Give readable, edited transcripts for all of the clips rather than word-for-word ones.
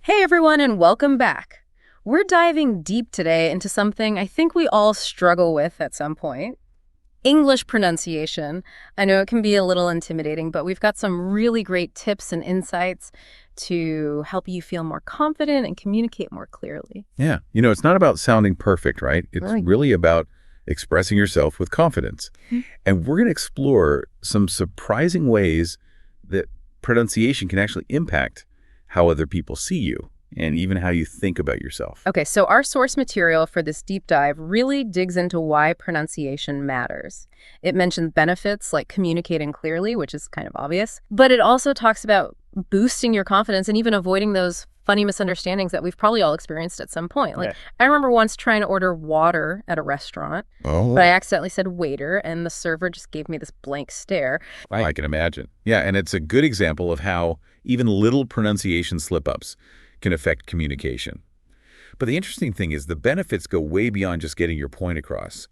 Hey everyone, and welcome back. We're diving deep today into something I think we all struggle with at some point. English pronunciation. I know it can be a little intimidating, but we've got some really great tips and insights to help you feel more confident and communicate more clearly. Yeah. It's not about sounding perfect, right? It's Really? really about expressing yourself with confidence. Mhm. And we're going to explore some surprising ways that pronunciation can actually impact how other people see you and even how you think about yourself. Okay, so our source material for this deep dive really digs into why pronunciation matters. It mentions benefits like communicating clearly, which is kind of obvious, but it also talks about boosting your confidence and even avoiding those funny misunderstandings that we've probably all experienced at some point. Like, Right. I remember once trying to order water at a restaurant, Oh, but I accidentally said waiter, and the server just gave me this blank stare. I can imagine. Yeah, and it's a good example of how even little pronunciation slip-ups can affect communication. But the interesting thing is the benefits go way beyond just getting your point across.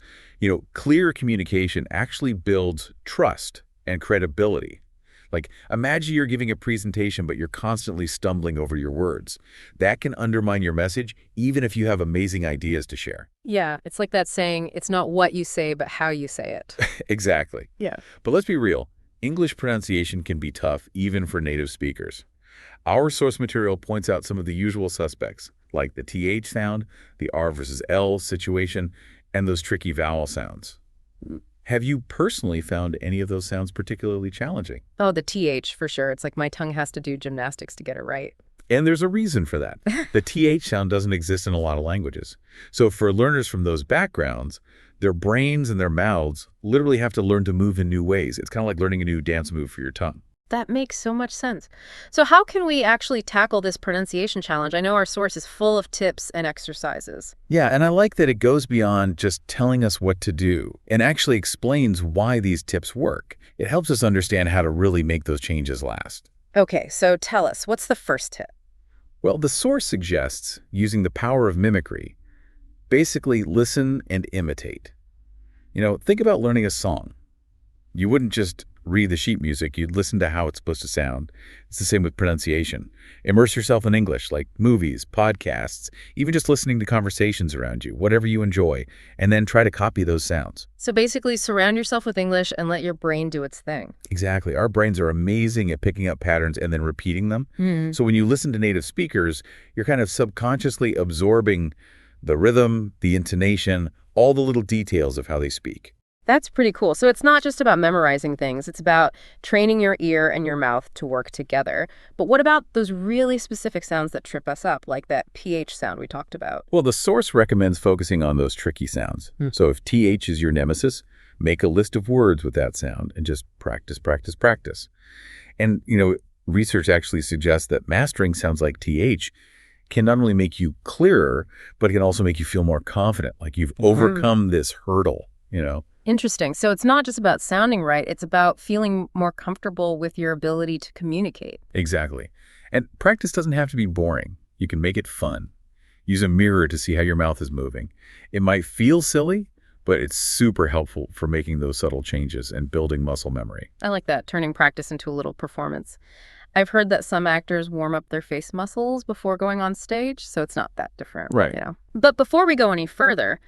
Clear communication actually builds trust and credibility. Like, imagine you're giving a presentation, but you're constantly stumbling over your words. That can undermine your message, even if you have amazing ideas to share. Yeah, it's like that saying, it's not what you say, but how you say it. Exactly. Yeah. But let's be real. English pronunciation can be tough, even for native speakers. Our source material points out some of the usual suspects, like the TH sound, the R versus L situation, and those tricky vowel sounds. Have you personally found any of those sounds particularly challenging? Oh, the TH for sure. It's like my tongue has to do gymnastics to get it right. And there's a reason for that. The TH sound doesn't exist in a lot of languages. So for learners from those backgrounds, their brains and their mouths literally have to learn to move in new ways. It's kind of like learning a new dance move for your tongue. That makes so much sense. So how can we actually tackle this pronunciation challenge? I know our source is full of tips and exercises. Yeah, and I like that it goes beyond just telling us what to do and actually explains why these tips work. It helps us understand how to really make those changes last. Okay, so tell us, what's the first tip? Well, the source suggests using the power of mimicry. Basically, listen and imitate. Think about learning a song. You wouldn't just read the sheet music, you'd listen to how it's supposed to sound. It's the same with pronunciation. Immerse yourself in English, like movies, podcasts, even just listening to conversations around you, whatever you enjoy, and then try to copy those sounds. So basically, surround yourself with English and let your brain do its thing. Exactly. Our brains are amazing at picking up patterns and then repeating them. So when you listen to native speakers, you're kind of subconsciously absorbing the rhythm, the intonation, all the little details of how they speak. That's pretty cool. So it's not just about memorizing things. It's about training your ear and your mouth to work together. But what about those really specific sounds that trip us up, like that PH sound we talked about? Well, the source recommends focusing on those tricky sounds. So if TH is your nemesis, make a list of words with that sound and just practice, practice, practice. And, research actually suggests that mastering sounds like TH can not only make you clearer, but it can also make you feel more confident, like you've overcome this hurdle. Interesting. So it's not just about sounding right. It's about feeling more comfortable with your ability to communicate. Exactly. And practice doesn't have to be boring. You can make it fun. Use a mirror to see how your mouth is moving. It might feel silly, but it's super helpful for making those subtle changes and building muscle memory. I like that, turning practice into a little performance. I've heard that some actors warm up their face muscles before going on stage, so it's not that different. Right. But before we go any further,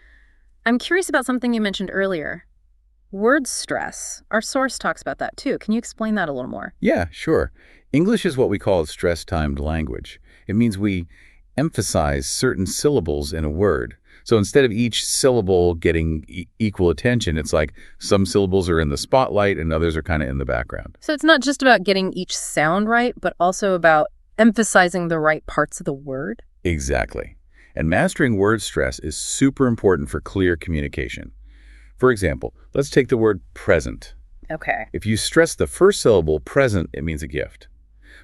I'm curious about something you mentioned earlier. Word stress. Our source talks about that too. Can you explain that a little more? Yeah, sure. English is what we call stress-timed language. It means we emphasize certain syllables in a word. So instead of each syllable getting equal attention, it's like some syllables are in the spotlight and others are kind of in the background. So it's not just about getting each sound right, but also about emphasizing the right parts of the word? Exactly. And mastering word stress is super important for clear communication. For example, let's take the word present. Okay. If you stress the first syllable, present, it means a gift.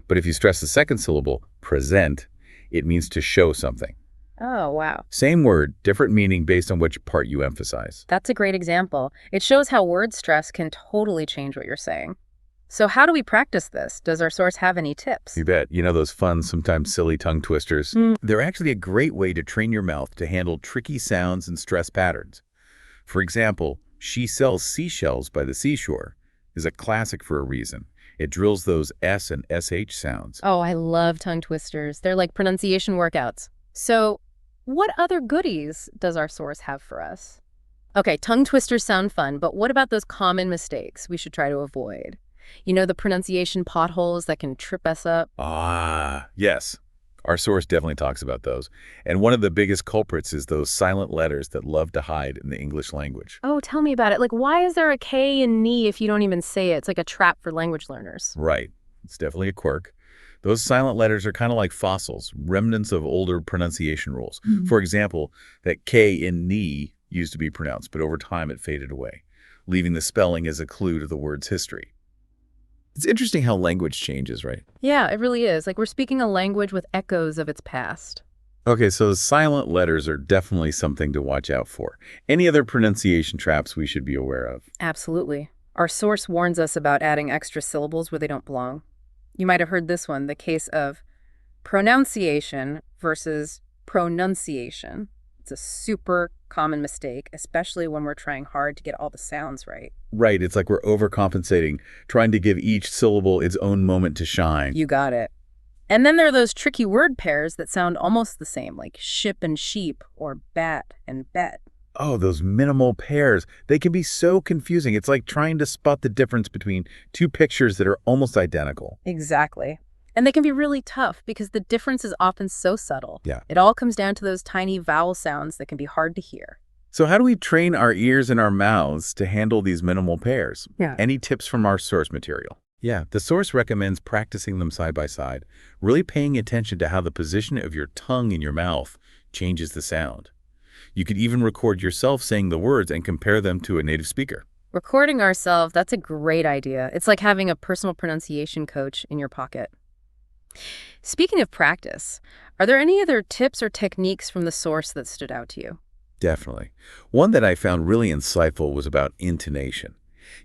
But if you stress the second syllable, present, it means to show something. Oh, wow. Same word, different meaning based on which part you emphasize. That's a great example. It shows how word stress can totally change what you're saying. So how do we practice this? Does our source have any tips? You bet. Those fun, sometimes silly tongue twisters? They're actually a great way to train your mouth to handle tricky sounds and stress patterns. For example, She Sells Seashells by the Seashore is a classic for a reason. It drills those S and SH sounds. Oh, I love tongue twisters. They're like pronunciation workouts. So, what other goodies does our source have for us? Okay, tongue twisters sound fun, but what about those common mistakes we should try to avoid? You know, the pronunciation potholes that can trip us up? Ah, yes. Our source definitely talks about those. And one of the biggest culprits is those silent letters that love to hide in the English language. Oh, tell me about it. Like, why is there a K in knee if you don't even say it? It's like a trap for language learners. Right. It's definitely a quirk. Those silent letters are kind of like fossils, remnants of older pronunciation rules. For example, that K in knee used to be pronounced, but over time it faded away, leaving the spelling as a clue to the word's history. It's interesting how language changes, right? Yeah, it really is. Like, we're speaking a language with echoes of its past. Okay, so silent letters are definitely something to watch out for. Any other pronunciation traps we should be aware of? Absolutely. Our source warns us about adding extra syllables where they don't belong. You might have heard this one, the case of pronunciation versus pronunciation. It's a super common mistake, especially when we're trying hard to get all the sounds right. Right, it's like we're overcompensating, trying to give each syllable its own moment to shine. You got it. And then there are those tricky word pairs that sound almost the same, like ship and sheep or bat and bet. Oh, those minimal pairs. They can be so confusing. It's like trying to spot the difference between two pictures that are almost identical. Exactly. And they can be really tough because the difference is often so subtle. Yeah. It all comes down to those tiny vowel sounds that can be hard to hear. So how do we train our ears and our mouths to handle these minimal pairs? Yeah. Any tips from our source material? Yeah, the source recommends practicing them side by side, really paying attention to how the position of your tongue in your mouth changes the sound. You could even record yourself saying the words and compare them to a native speaker. Recording ourselves, that's a great idea. It's like having a personal pronunciation coach in your pocket. Speaking of practice, are there any other tips or techniques from the source that stood out to you? Definitely. One that I found really insightful was about intonation.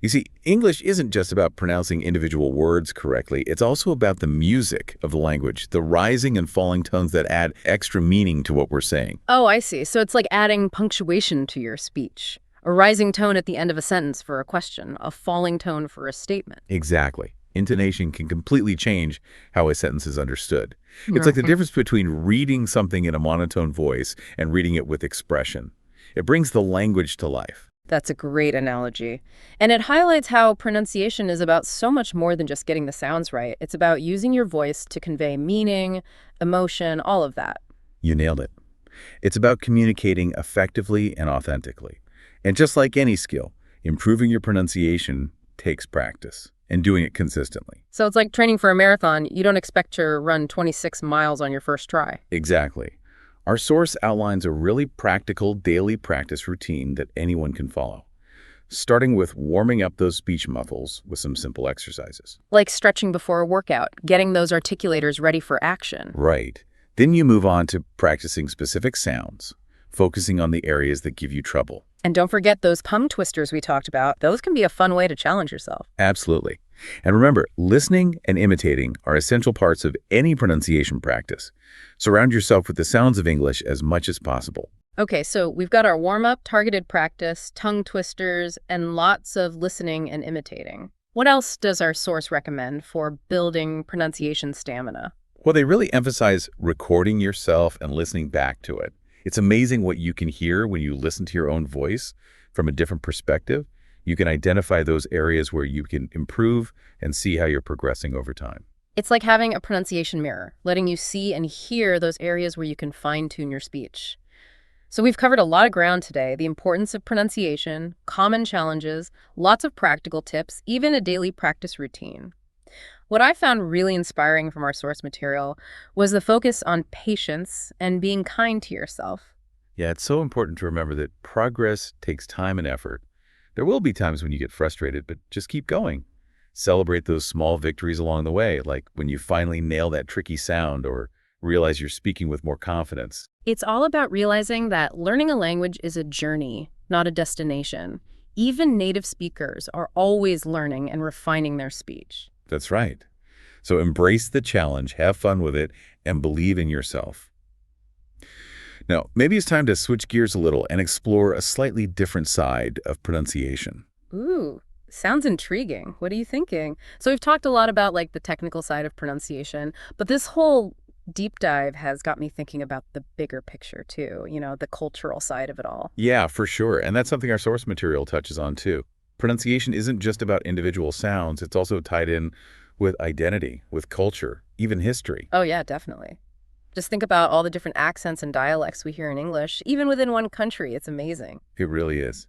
You see, English isn't just about pronouncing individual words correctly. It's also about the music of the language, the rising and falling tones that add extra meaning to what we're saying. Oh, I see. So it's like adding punctuation to your speech. A rising tone at the end of a sentence for a question, a falling tone for a statement. Exactly. Intonation can completely change how a sentence is understood. It's like the difference between reading something in a monotone voice and reading it with expression. It brings the language to life. That's a great analogy. And it highlights how pronunciation is about so much more than just getting the sounds right. It's about using your voice to convey meaning, emotion, all of that. You nailed it. It's about communicating effectively and authentically. And just like any skill, improving your pronunciation takes practice and doing it consistently. So it's like training for a marathon. You don't expect to run 26 miles on your first try. Exactly. Our source outlines a really practical daily practice routine that anyone can follow, starting with warming up those speech muscles with some simple exercises. Like stretching before a workout, getting those articulators ready for action. Right. Then you move on to practicing specific sounds, focusing on the areas that give you trouble. And don't forget those tongue twisters we talked about. Those can be a fun way to challenge yourself. Absolutely. And remember, listening and imitating are essential parts of any pronunciation practice. Surround yourself with the sounds of English as much as possible. Okay, so we've got our warm-up, targeted practice, tongue twisters, and lots of listening and imitating. What else does our source recommend for building pronunciation stamina? Well, they really emphasize recording yourself and listening back to it. It's amazing what you can hear when you listen to your own voice from a different perspective. You can identify those areas where you can improve and see how you're progressing over time. It's like having a pronunciation mirror, letting you see and hear those areas where you can fine-tune your speech. So we've covered a lot of ground today, the importance of pronunciation, common challenges, lots of practical tips, even a daily practice routine. What I found really inspiring from our source material was the focus on patience and being kind to yourself. Yeah, it's so important to remember that progress takes time and effort. There will be times when you get frustrated, but just keep going. Celebrate those small victories along the way, like when you finally nail that tricky sound or realize you're speaking with more confidence. It's all about realizing that learning a language is a journey, not a destination. Even native speakers are always learning and refining their speech. That's right. So embrace the challenge, have fun with it, and believe in yourself. Now, maybe it's time to switch gears a little and explore a slightly different side of pronunciation. Ooh, Sounds intriguing. What are you thinking? So we've talked a lot about like the technical side of pronunciation, but this whole deep dive has got me thinking about the bigger picture too, the cultural side of it all. Yeah, for sure. And that's something our source material touches on too. Pronunciation isn't just about individual sounds, it's also tied in with identity, with culture, even history. Oh yeah, definitely. Just think about all the different accents and dialects we hear in English, even within one country. It's amazing. It really is.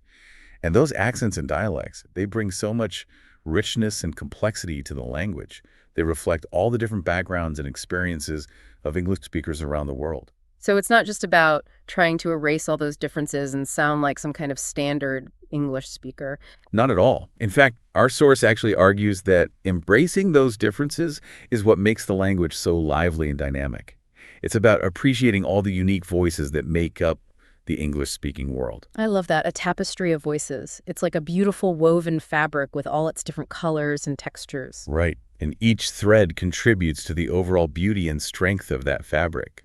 And those accents and dialects, they bring so much richness and complexity to the language. They reflect all the different backgrounds and experiences of English speakers around the world. So it's not just about trying to erase all those differences and sound like some kind of standard English speaker. Not at all. In fact, our source actually argues that embracing those differences is what makes the language so lively and dynamic. It's about appreciating all the unique voices that make up the English-speaking world. I love that, a tapestry of voices. It's like a beautiful woven fabric with all its different colors and textures. Right. And each thread contributes to the overall beauty and strength of that fabric.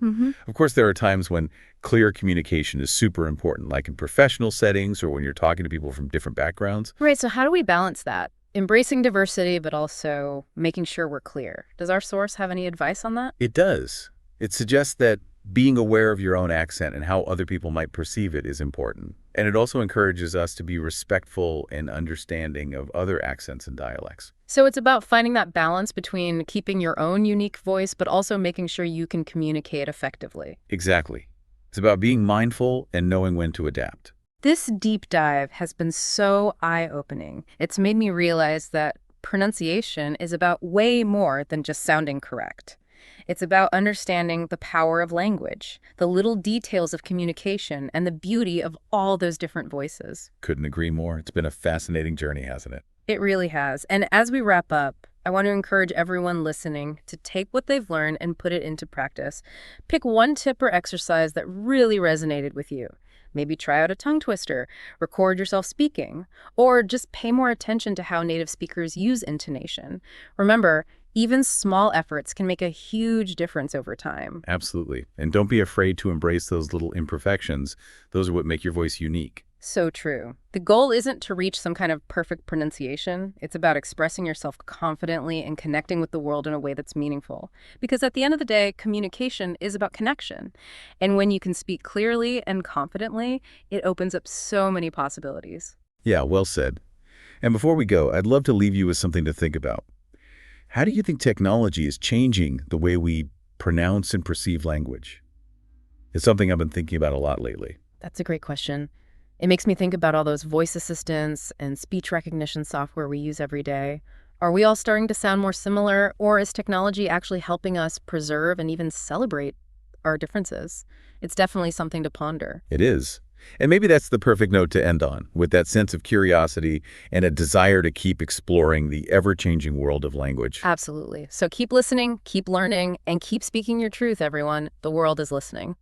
Of course, there are times when clear communication is super important, like in professional settings or when you're talking to people from different backgrounds. Right, so how do we balance that? Embracing diversity, but also making sure we're clear. Does our source have any advice on that? It does. It suggests that being aware of your own accent and how other people might perceive it is important. And it also encourages us to be respectful and understanding of other accents and dialects. So it's about finding that balance between keeping your own unique voice, but also making sure you can communicate effectively. Exactly. It's about being mindful and knowing when to adapt. This deep dive has been so eye-opening. It's made me realize that pronunciation is about way more than just sounding correct. It's about understanding the power of language, the little details of communication, and the beauty of all those different voices. Couldn't agree more. It's been a fascinating journey, hasn't it? It really has. And as we wrap up, I want to encourage everyone listening to take what they've learned and put it into practice. Pick one tip or exercise that really resonated with you. Maybe try out a tongue twister, record yourself speaking, or just pay more attention to how native speakers use intonation. Remember, even small efforts can make a huge difference over time. Absolutely. And don't be afraid to embrace those little imperfections. Those are what make your voice unique. So true. The goal isn't to reach some kind of perfect pronunciation. It's about expressing yourself confidently and connecting with the world in a way that's meaningful. Because at the end of the day, communication is about connection. And when you can speak clearly and confidently, it opens up so many possibilities. Yeah, well said. And before we go, I'd love to leave you with something to think about. How do you think technology is changing the way we pronounce and perceive language? It's something I've been thinking about a lot lately. That's a great question. It makes me think about all those voice assistants and speech recognition software we use every day. Are we all starting to sound more similar, or is technology actually helping us preserve and even celebrate our differences? It's definitely something to ponder. It is. And maybe that's the perfect note to end on, with that sense of curiosity and a desire to keep exploring the ever-changing world of language. Absolutely. So keep listening, keep learning, and keep speaking your truth, everyone. The world is listening.